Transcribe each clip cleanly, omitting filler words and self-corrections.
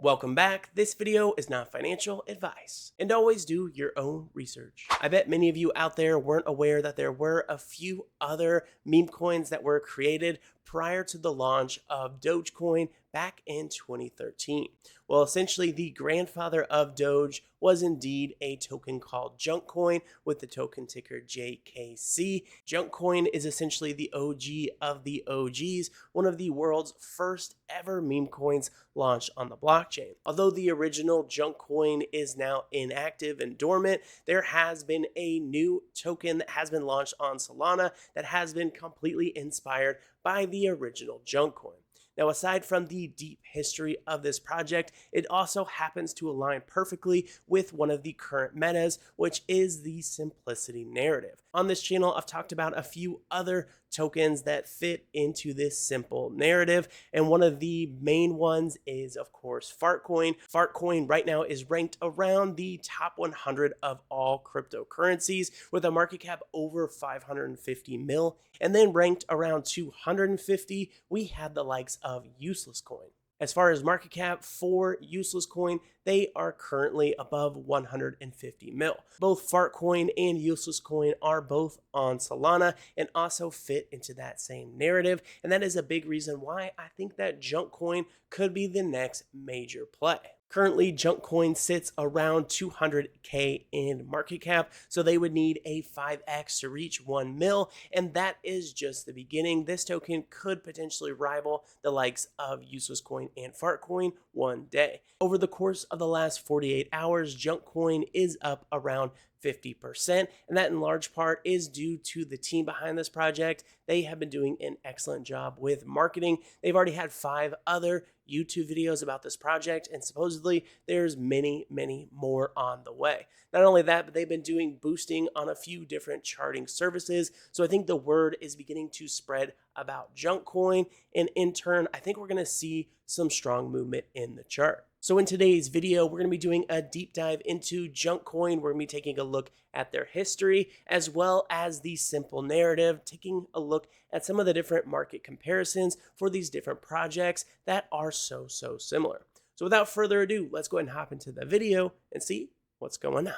Welcome back. This video is not financial advice, and always do your own research. I bet many of you out there weren't aware that there were a few other meme coins that were created prior to the launch of Dogecoin back in 2013. Well, essentially the grandfather of Doge was indeed a token called JunkCoin with the token ticker JKC. JunkCoin is essentially the OG of the OGs, one of the world's first ever meme coins launched on the blockchain. Although the original JunkCoin is now inactive and dormant, there has been a new token that has been launched on Solana that has been completely inspired by the original JunkCoin. Now, aside from the deep history of this project, it also happens to align perfectly with one of the current metas, which is the simplicity narrative. On this channel, I've talked about a few other tokens that fit into this simple narrative, and one of the main ones is, of course, Fartcoin. Fartcoin right now is ranked around the top 100 of all cryptocurrencies with a market cap over 550 mil, and then ranked around 250, we had the likes of Useless Coin. As far as market cap for Useless Coin, they are currently above 150 mil. Both Fartcoin and Useless Coin are both on Solana and also fit into that same narrative. And that is a big reason why I think that JunkCoin could be the next major play. Currently, JunkCoin sits around 200K in market cap, so they would need a 5x to reach 1 mil, and that is just the beginning. This token could potentially rival the likes of Useless Coin and Fartcoin one day. Over the course of the last 48 hours, JunkCoin is up around 50%, and that in large part is due to the team behind this project. They have been doing an excellent job with marketing. They've already had 5 other YouTube videos about this project, and supposedly there's many more on the way. Not only that, but they've been doing boosting on a few different charting services, so I think the word is beginning to spread about JunkCoin, and in turn, I think we're going to see some strong movement in the chart. So in today's video, we're going to be doing a deep dive into JunkCoin. We're going to be taking a look at their history as well as the simple narrative, taking a look at some of the different market comparisons for these different projects that are so similar. So without further ado, let's go ahead and hop into the video and see what's going on.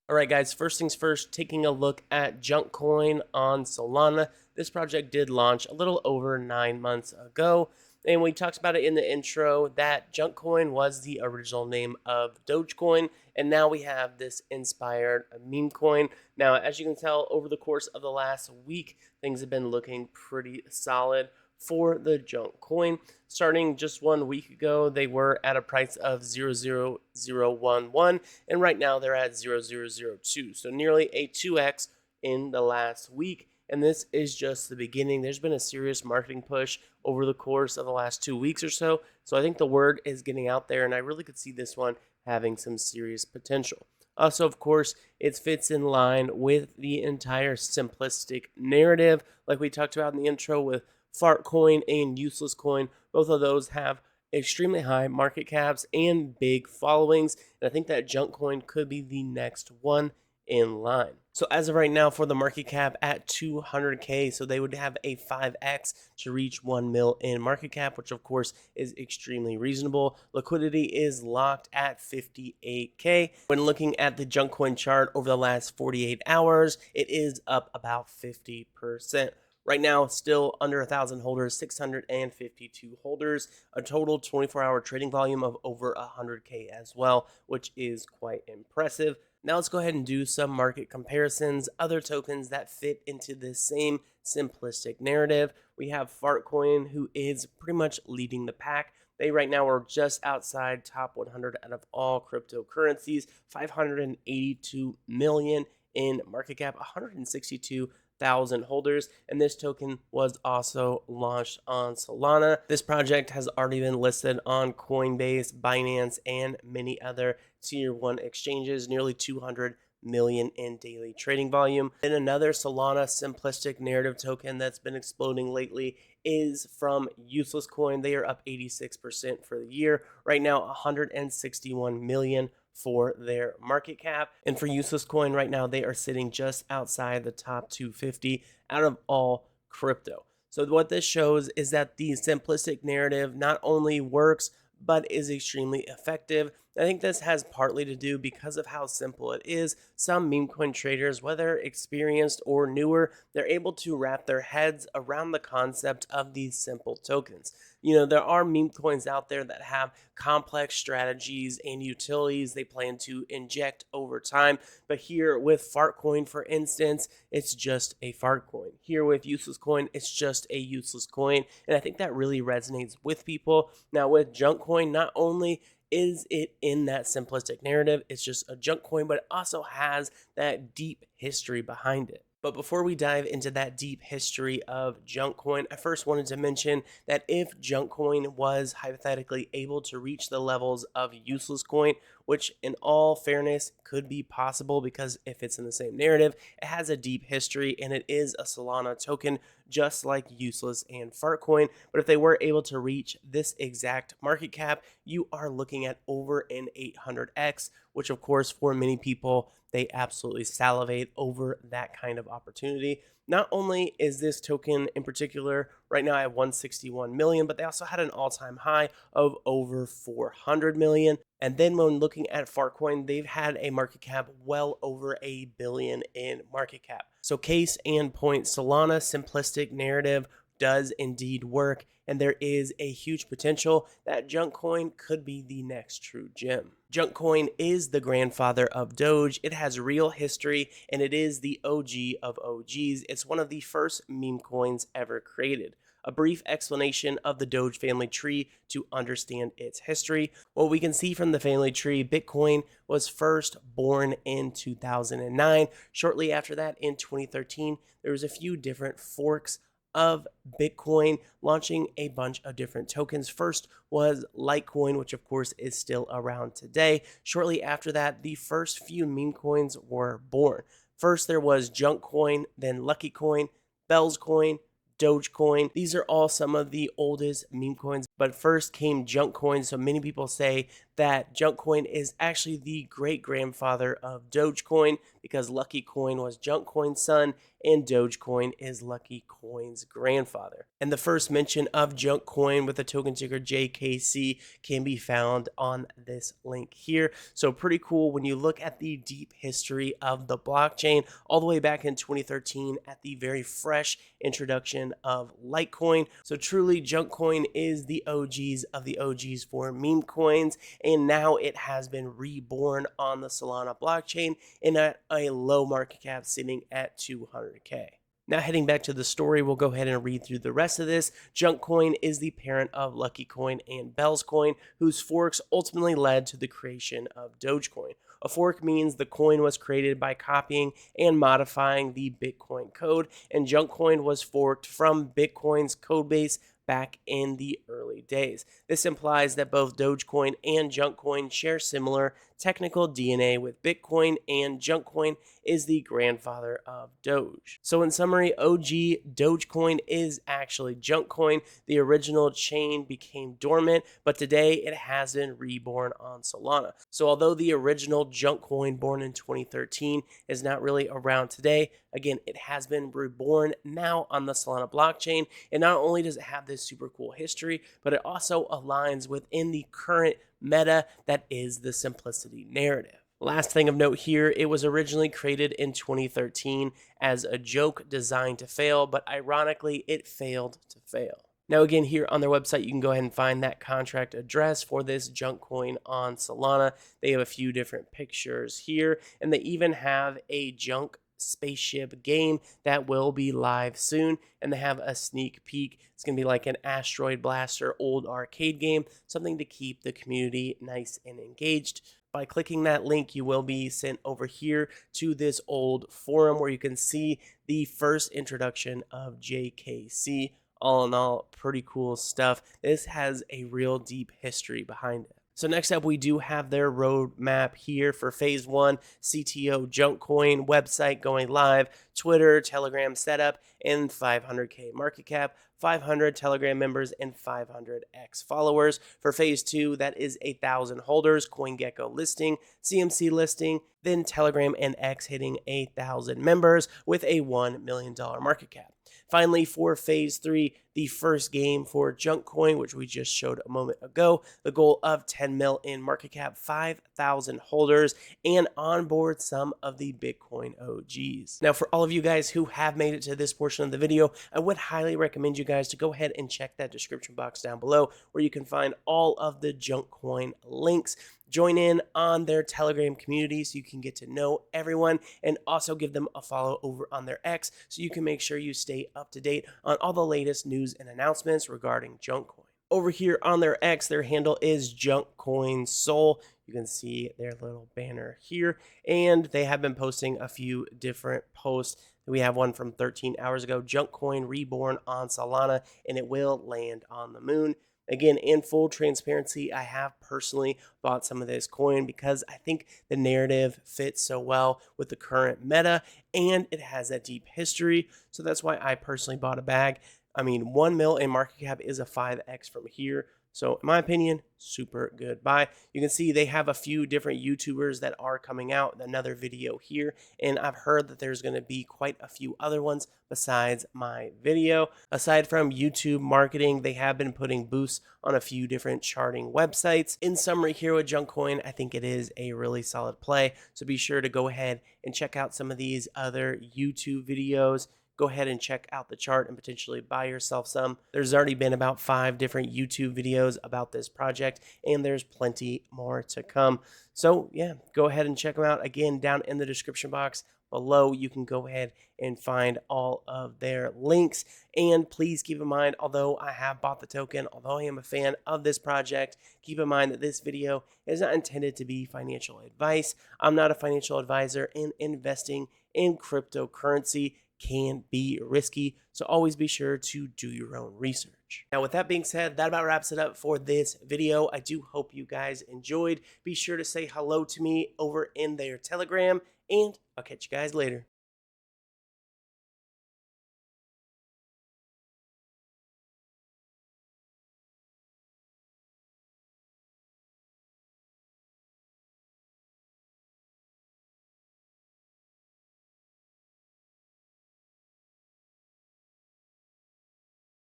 All right, guys, first things first, taking a look at JunkCoin on Solana. This project did launch a little over 9 months ago, and we talked about it in the intro that JunkCoin was the original name of Dogecoin, and now we have this inspired meme coin. Now, as you can tell, over the course of the last week, things have been looking pretty solid for the JunkCoin. Starting just 1 week ago, they were at a price of 0.0011, and right now they're at 0.0002, so nearly a 2x in the last week. And this is just the beginning. There's been a serious marketing push over the course of the last 2 weeks or so. So I think the word is getting out there, and I really could see this one having some serious potential. Also, of course, it fits in line with the entire simplistic narrative, like we talked about in the intro with Fartcoin and Useless Coin. Both of those have extremely high market caps and big followings, and I think that JunkCoin could be the next one in line. So as of right now, for the market cap at 200K, so they would have a 5x to reach 1 mil in market cap, which of course is extremely reasonable. Liquidity is locked at 58K. When looking at the JunkCoin chart over the last 48 hours, it is up about 50%. Right now, still under 1,000 holders, 652 holders, a total 24-hour trading volume of over 100K as well, which is quite impressive. Now let's go ahead and do some market comparisons, other tokens that fit into this same simplistic narrative. We have Fartcoin, who is pretty much leading the pack. They right now are just outside top 100 out of all cryptocurrencies, 582 million in market cap, 162,000 holders, and this token was also launched on Solana. This project has already been listed on Coinbase, Binance, and many other tier 1 exchanges, nearly 200 million in daily trading volume. And another Solana simplistic narrative token that's been exploding lately is from Useless Coin. They are up 86% for the year. Right now, 161 million for their market cap. And for Useless Coin right now, they are sitting just outside the top 250 out of all crypto. So what this shows is that the simplistic narrative not only works, but is extremely effective. I think this has partly to do because of how simple it is. Some meme coin traders, whether experienced or newer, they're able to wrap their heads around the concept of these simple tokens. There are meme coins out there that have complex strategies and utilities they plan to inject over time. But here with fart coin, for instance, it's just a fart coin. Here with useless coin, it's just a useless coin. And I think that really resonates with people. Now with junk coin, not only is it in that simplistic narrative, it's just a junk coin, but it also has that deep history behind it. But before we dive into that deep history of junk coin, I first wanted to mention that if junk coin was hypothetically able to reach the levels of useless coin, which in all fairness could be possible because if it's in the same narrative, it has a deep history and it is a Solana token just like useless and fart coin. But if they were able to reach this exact market cap, you are looking at over an 800x, which of course for many people, they absolutely salivate over that kind of opportunity. Not only is this token in particular, right now I have 161 million, but they also had an all-time high of over 400 million. And then when looking at Fartcoin, they've had a market cap well over a billion in market cap. So case and point, Solana simplistic narrative does indeed work, and there is a huge potential that JunkCoin could be the next true gem. JunkCoin is the grandfather of Doge. It has real history, and it is the OG of OGs. It's one of the first meme coins ever created. A brief explanation of the Doge family tree to understand its history. What we can see from the family tree, Bitcoin was first born in 2009. Shortly after that, in 2013, there was a few different forks of Bitcoin launching a bunch of different tokens. First was Litecoin, which of course is still around today. Shortly after that, the first few meme coins were born. First, there was JunkCoin, then LuckyCoin, Bellscoin, Dogecoin. These are all some of the oldest meme coins, but first came JunkCoin. So many people say that JunkCoin is actually the great grandfather of Dogecoin because LuckyCoin was JunkCoin's son and Dogecoin is LuckyCoin's grandfather. And the first mention of JunkCoin with the token ticker JKC can be found on this link here. So pretty cool when you look at the deep history of the blockchain all the way back in 2013 at the very fresh introduction of Litecoin. So truly JunkCoin is the OGs of the OGs for meme coins, and now it has been reborn on the Solana blockchain in a low market cap sitting at 200K. Now heading back to the story, we'll go ahead and read through the rest of this. JunkCoin is the parent of LuckyCoin and Bellscoin, whose forks ultimately led to the creation of Dogecoin. A fork means the coin was created by copying and modifying the Bitcoin code, and JunkCoin was forked from Bitcoin's codebase back in the early days. This implies that both Dogecoin and JunkCoin share similar technical DNA with Bitcoin, and JunkCoin is the grandfather of Doge. So in summary, OG Dogecoin is actually JunkCoin. The original chain became dormant, but today it has been reborn on Solana. So although the original JunkCoin born in 2013 is not really around today, again, it has been reborn now on the Solana blockchain. And not only does it have this super cool history, but it also aligns within the current meta that is the simplicity narrative. Last thing of note here, it was originally created in 2013 as a joke designed to fail, but ironically, it failed to fail. Now again, here on their website, you can go ahead and find that contract address for this junk coin on Solana. They have a few different pictures here, and they even have a junk spaceship game that will be live soon, and they have a sneak peek. It's going to be like an asteroid blaster old arcade game, something to keep the community nice and engaged. By clicking that link, you will be sent over here to this old forum where you can see the first introduction of JKC. All in all, pretty cool stuff. This has a real deep history behind it. So next up, we do have their roadmap here for phase 1, CTO JunkCoin website going live, Twitter, Telegram setup, and 500K market cap, 500 Telegram members, and 500X followers. For phase 2, that is 1,000 holders, CoinGecko listing, CMC listing, then Telegram and X hitting 1,000 members with a $1 million market cap. Finally, for phase 3, the first game for JunkCoin, which we just showed a moment ago, the goal of 10 mil in market cap, 5,000 holders, and onboard some of the Bitcoin OGs. Now, for all of you guys who have made it to this portion of the video, I would highly recommend you guys to go ahead and check that description box down below where you can find all of the JunkCoin links. Join in on their Telegram community so you can get to know everyone, and also give them a follow over on their X so you can make sure you stay up to date on all the latest news and announcements regarding JunkCoin. Over here on their X, their handle is JunkCoin Soul. You can see their little banner here, and they have been posting a few different posts. We have one from 13 hours ago, JunkCoin reborn on Solana, and it will land on the moon. Again, in full transparency, I have personally bought some of this coin because I think the narrative fits so well with the current meta, and it has that deep history. So that's why I personally bought a bag. I mean, 1 mil in market cap is a 5x from here. So in my opinion, super good buy. You can see they have a few different YouTubers that are coming out, another video here, and I've heard that there's going to be quite a few other ones besides my video. Aside from YouTube marketing, they have been putting boosts on a few different charting websites. In summary here with JunkCoin, I think it is a really solid play, so be sure to go ahead and check out some of these other YouTube videos. Go ahead and check out the chart and potentially buy yourself some. There's already been about 5 different YouTube videos about this project, and there's plenty more to come. So yeah, go ahead and check them out. Again, down in the description box below, you can go ahead and find all of their links. And please keep in mind, although I have bought the token, although I am a fan of this project, keep in mind that this video is not intended to be financial advice. I'm not a financial advisor, and investing in cryptocurrency can be risky, so always be sure to do your own research. Now, with that being said, that about wraps it up for this video. I do hope you guys enjoyed. Be sure to say hello to me over in their Telegram, and I'll catch you guys later.